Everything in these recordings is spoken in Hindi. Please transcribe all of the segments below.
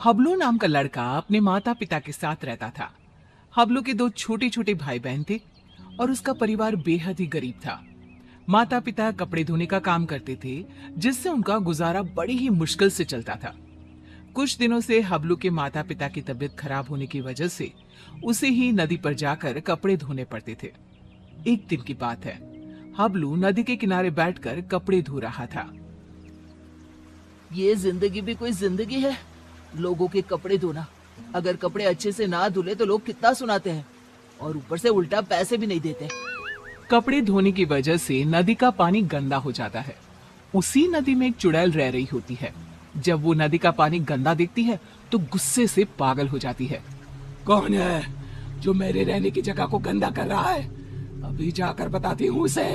हबलू नाम का लड़का अपने माता पिता के साथ रहता था। हबलू के दो छोटे छोटे भाई बहन थे और उसका परिवार बेहद ही गरीब था। माता पिता कपड़े धोने का काम करते थे, जिससे उनका गुजारा बड़ी ही मुश्किल से चलता था। कुछ दिनों से हबलू के माता पिता की तबीयत खराब होने की वजह से उसे ही नदी पर जाकर कपड़े धोने पड़ते थे। एक दिन की बात है, हबलू नदी के किनारे बैठकर कपड़े धो रहा था। ये जिंदगी भी कोई जिंदगी है, लोगों के कपड़े धोना। अगर कपड़े अच्छे से ना धुले तो लोग कितना सुनाते हैं और ऊपर से उल्टा पैसे भी नहीं देते। कपड़े धोने की वजह से नदी का पानी गंदा हो जाता है। उसी नदी में एक चुड़ैल रह रही होती है। जब वो नदी का पानी गंदा देखती है तो गुस्से से पागल हो जाती है। कौन है जो मेरे रहने की जगह को गंदा कर रहा है? अभी जाकर बताती हूँ उसे।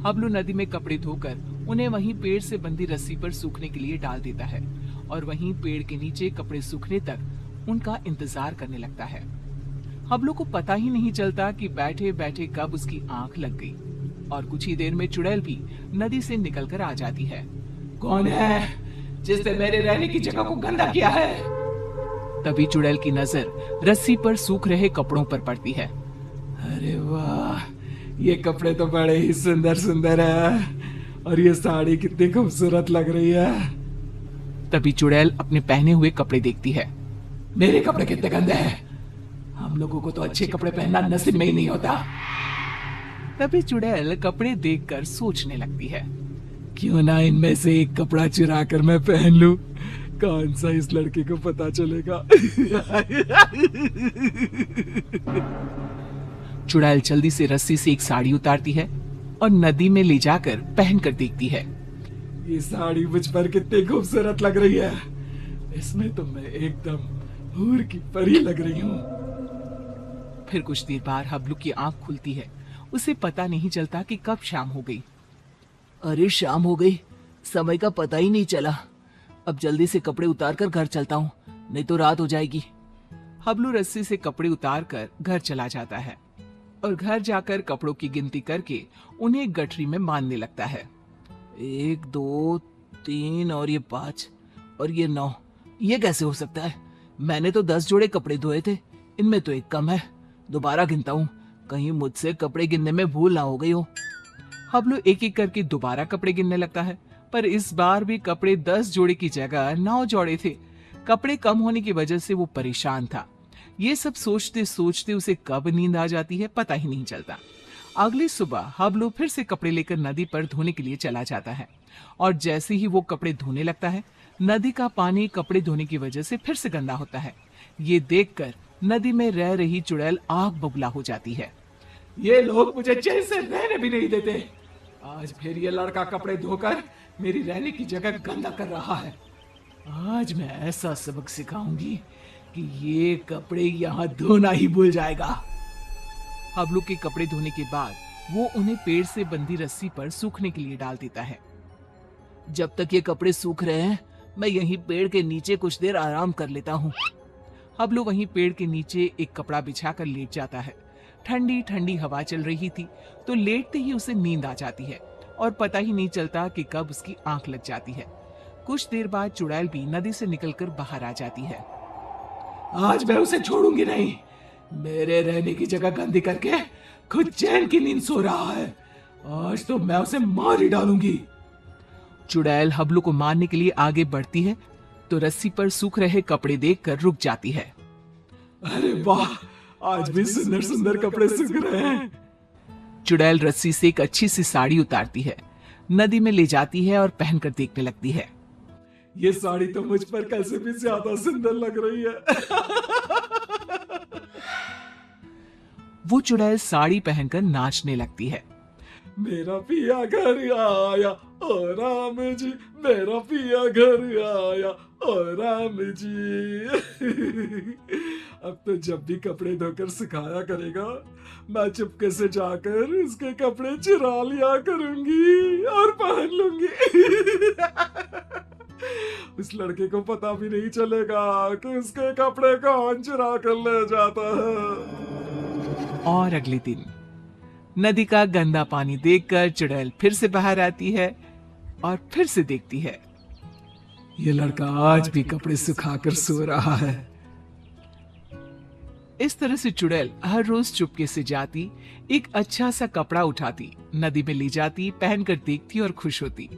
हबलू नदी में कपड़े धोकर उन्हें वहीं पेड़ से बंधी रस्सी पर सूखने के लिए डाल देता है और वहीं पेड़ के नीचे कपड़े सूखने तक उनका इंतजार करने लगता है। हबलू को पता ही नहीं चलता कि बैठे बैठे कब उसकी आंख लग गई और कुछ ही देर में चुड़ैल भी नदी से निकलकर आ जाती है। कौन है जिसने मेरे रहने की जगह को गंदा किया है? तभी चुड़ैल की नजर रस्सी पर सूख रहे कपड़ों पर पड़ती है। अरे वाह, ये कपड़े तो बड़े ही सुंदर सुंदर है और ये साड़ी कितनी खूबसूरत लग रही है। तभी चुड़ैल अपने पहने हुए कपड़े देखती है। मेरे कपड़े कितने गंदे हैं, हम लोगों को तो अच्छे कपड़े पहनना नसीब में ही नहीं होता। तभी चुड़ैल कपड़े देखकर सोचने लगती है, क्यों ना इनमें से एक कपड़ा चुरा कर मैं पहन लूं, कौन सा इस लड़के को पता चलेगा। चुड़ैल जल्दी से रस्सी से एक साड़ी उतारती है और नदी में ले जाकर पहन कर देखती है। ये साड़ी मुझ पर कितनी खूबसूरत लग रही है, इसमें तो मैं एकदम हूर की परी लग रही हूँ। फिर कुछ देर बाद हबलू की आंख खुलती है। उसे पता नहीं चलता कि कब शाम हो गई। अरे शाम हो गई, समय का पता ही नहीं चला। अब जल्दी से कपड़े उतार कर घर चलता हूँ, नहीं तो रात हो जाएगी। हबलू रस्सी से कपड़े उतार कर घर चला जाता है और घर जाकर कपड़ों की गिनती करके उन्हें एक गठरी में बांधने लगता है। 1 2 3 और ये 5 और ये 9, ये कैसे हो सकता है? मैंने तो 10 जोड़े कपड़े धोए थे, इनमें तो एक कम है। दोबारा गिनता हूँ, कहीं मुझसे कपड़े गिनने में भूल ना हो गई हो। हबलू एक एक करके दोबारा कपड़े गिनने लगता है, पर इस बार भी कपड़े 10 जोड़े की जगह 9 जोड़े थे। कपड़े कम होने की वजह से वो परेशान था। ये सब सोचते सोचते उसे कब नींद आ जाती है पता ही नहीं चलता। अगली सुबह हबलू फिर से कपड़े लेकर नदी पर धोने के लिए चला जाता है और जैसे ही वो कपड़े धोने लगता है, नदी का पानी कपड़े धोने की वजह से फिर से गंदा होता है। ये देखकर नदी में रह रही चुड़ैल आग बबूला हो जाती है। ये लोग मुझे चैन से रहने भी नहीं देते। आज फिर ये लड़का कपड़े धोकर मेरी रहने की जगह गंदा कर रहा है। आज मैं ऐसा सबक सिखाऊंगी कि ये कपड़े यहाँ धोना ही भूल जाएगा। हबलू के कपड़े धोने के बाद वो उन्हें पेड़ से बंधी रस्सी पर सूखने के लिए डाल देता है। जब तक ये कपड़े सूख रहे हैं, मैं यहीं पेड़ के नीचे कुछ देर आराम कर लेता हूँ। हबलू वहीं पेड़ के नीचे एक कपड़ा बिछाकर लेट जाता है। ठंडी ठंडी हवा चल रही थी तो लेटते ही उसे नींद आ जाती है और पता ही नहीं चलता कि कब उसकी आंख लग जाती है। कुछ देर बाद चुड़ैल भी नदी से निकलकर बाहर आ जाती है। आज मैं उसे छोड़ूंगी नहीं, मेरे रहने की जगह गंदी करके खुद चैन की नींद सो रहा है। आज तो मैं उसे मार ही डालूंगी। चुड़ैल हबलू को मारने के लिए आगे बढ़ती है तो रस्सी पर सूख रहे कपड़े देखकर रुक जाती है। अरे वाह, आज भी सुंदर सुंदर कपड़े सूख रहे हैं। चुड़ैल रस्सी से एक अच्छी सी साड़ी उतारती है, नदी में ले जाती है और पहनकर देखने लगती है। ये साड़ी तो मुझ पर कैसे भी ज्यादा सुंदर लग रही है। वो चुड़ैल साड़ी पहनकर नाचने लगती है। मेरा पिया घर आया ओ राम जी, मेरा पिया घर आया ओ राम जी। अब तो जब भी कपड़े धोकर सुखाया करेगा, मैं चुपके से जाकर उसके कपड़े चुरा लिया करूंगी और पहन लूंगी। उस लड़के को पता भी नहीं चलेगा कि उसके कपड़े कौन चुरा कर ले जाता है। और अगले दिन नदी का गंदा पानी देखकर चुड़ैल फिर से बाहर आती है और फिर से देखती है। ये लड़का आज भी कपड़े सुखाकर सो रहा है। इस तरह से चुड़ैल हर रोज चुपके से जाती, एक अच्छा सा कपड़ा उठाती, नदी में ले जाती, पहनकर देखती और खुश होती।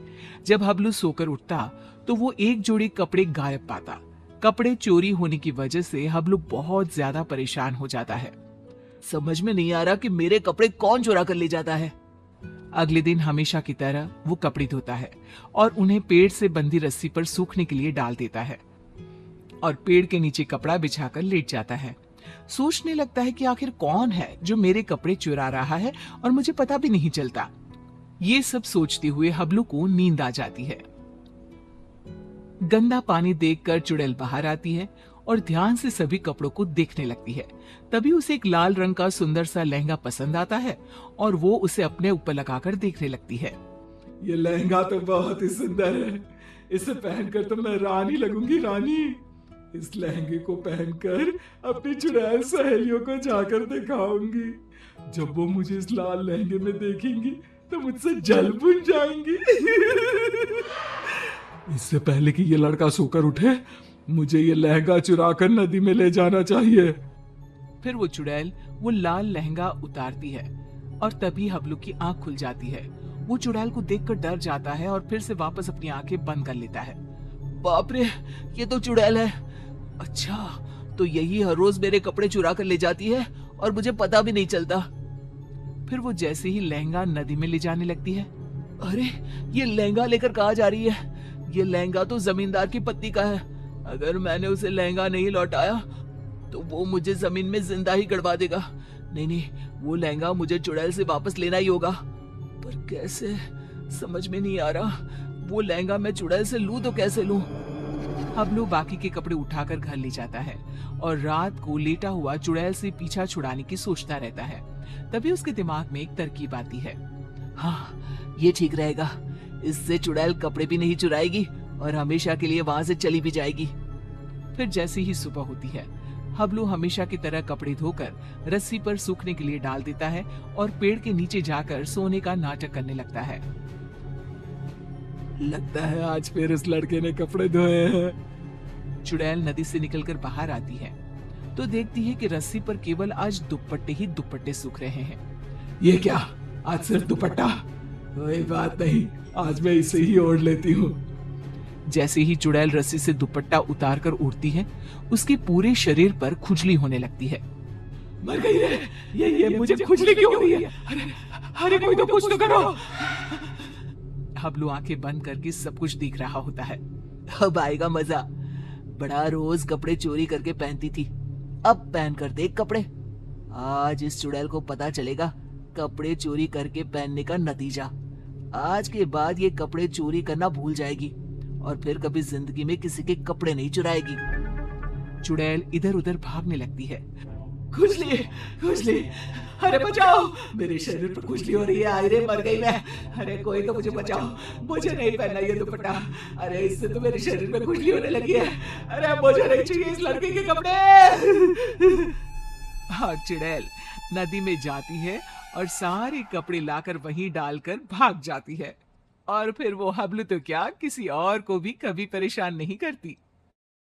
जब हबलू सोकर उठता तो वो एक जोड़ी कपड़े गायब पाता। कपड़े चोरी होने की वजह से हबलू बहुत ज्यादा परेशान हो जाता है। समझ में नहीं आ रहा कि मेरे कपड़े कौन चुरा कर ले जाता है। अगले दिन हमेशा की तरह वो कपड़े धोता है और उन्हें पेड़ से बंधी रस्सी पर सूखने के लिए डाल देता है और पेड़ के नीचे कपड़ा बिछाकर लेट जाता है। सोचने लगता है कि आखिर कौन है जो मेरे कपड़े चुरा रहा है और मुझे पता भी नहीं चलता। ये सब सोचते हुए हबलू को नींद आ जाती है। गंदा पानी देखकर चुड़ैल बाहर आती है और ध्यान से सभी कपड़ों को देखने लगती है। तभी उसे एक लाल रंग का सुंदर सा लहंगा पसंद आता है और वो उसे अपने ऊपर लगाकर देखने लगती है। ये लहंगा तो बहुत ही सुंदर है, इसे पहनकर तो मैं रानी लगूंगी, रानी। इस लहंगे को पहनकर अपनी चुड़ैल सहेलियों को जाकर दिखाऊंगी। जब वो मुझे इस लाल लहंगे में देखेंगी तो मुझसे जल बुन जाएंगी। इससे पहले कि ये लड़का सोकर उठे, मुझे ये लहंगा चुराकर नदी में ले जाना चाहिए। फिर वो चुड़ैल वो लाल लहंगा उतारती है और तभी हबलू की आंख खुल जाती है। वो चुड़ैल को देखकर डर जाता है और फिर से वापस अपनी आंखें बंद कर लेता है। बाप रे, ये तो चुड़ैल है। अच्छा, तो यही हर रोज मेरे कपड़े चुरा कर ले जाती है और मुझे पता भी नहीं चलता। फिर वो जैसे ही लहंगा नदी में ले जाने लगती है। अरे, ये लहंगा लेकर कहाँ जा रही है? ये लहंगा तो जमींदार की पत्नी का है। अगर मैंने उसे लहंगा नहीं लौटाया तो वो मुझे जमीन में जिंदा ही गड़वा देगा। नहीं, वो लहंगा मुझे चुड़ैल से वापस लेना ही होगा। पर कैसे, समझ में नहीं आ रहा। वो लहंगा मैं चुड़ैल से लूं तो कैसे लूं? हबलू बाकी के कपड़े उठाकर घर ले जाता है और रात को लेटा हुआ चुड़ैल से पीछा छुड़ाने की सोचता रहता है। तभी उसके दिमाग में एक तरकीब आती है। हाँ, ये ठीक रहेगा। इससे चुड़ैल कपड़े भी नहीं चुराएगी और हमेशा के लिए वहां से चली भी जाएगी। फिर जैसे ही सुबह होती है, हबलू हमेशा की तरह कपड़े धोकर रस्सी पर सूखने के लिए डाल देता है और पेड़ के नीचे जाकर सोने का नाटक करने लगता है। लगता है आज फिर इस लड़के ने कपड़े धोए हैं। चुड़ैल नदी से निकलकर बाहर आती है तो देखती है कि रस्सी पर केवल आज दुपट्टे ही दुपट्टे सूख रहे हैं। ये क्या, आज सिर्फ दुपट्टा? कोई बात नहीं, आज मैं इसे ही ओढ़ लेती हूँ। जैसे ही चुड़ैल रस्सी से दुपट्टा उतारकर उड़ती है, उसके पूरे शरीर पर खुजली होने लगती है। मर गई रे, ये मुझे खुजली क्यों हो रही है? अरे कोई तो कुछ तो करो। हबलू आंखें बंद करके सब कुछ देख रहा होता है। अब आएगा मजा। बड़ा रोज कपड़े चोरी करके पहनती थी, अब पहन कर देख कपड़े। आज इस चुड़ैल को पता चलेगा कपड़े चोरी करके पहनने का नतीजा। आज के बाद ये कपड़े चोरी करना भूल जाएगी और फिर कभी जिंदगी में किसी के कपड़े नहीं चुराएगी। चुड़ैल इधर उधर भागने लगती है। खुजली, खुजली, अरे बचाओ, मेरे शरीर पर खुजली हो रही है। अरे मर गई मैं। अरे कोई तो मुझे बचाओ, मुझे नहीं पहनना ये दुपट्टा। अरे इससे तो मेरे शरीर में खुजली होने लगी है। अरे मुझे नहीं चाहिए इस लड़के के कपड़े। हाँ, चुड़ैल नदी में जाती है और सारे कपड़े लाकर वहीं डालकर भाग जाती है और फिर वो हबलू तो क्या, किसी और को भी कभी परेशान नहीं करती।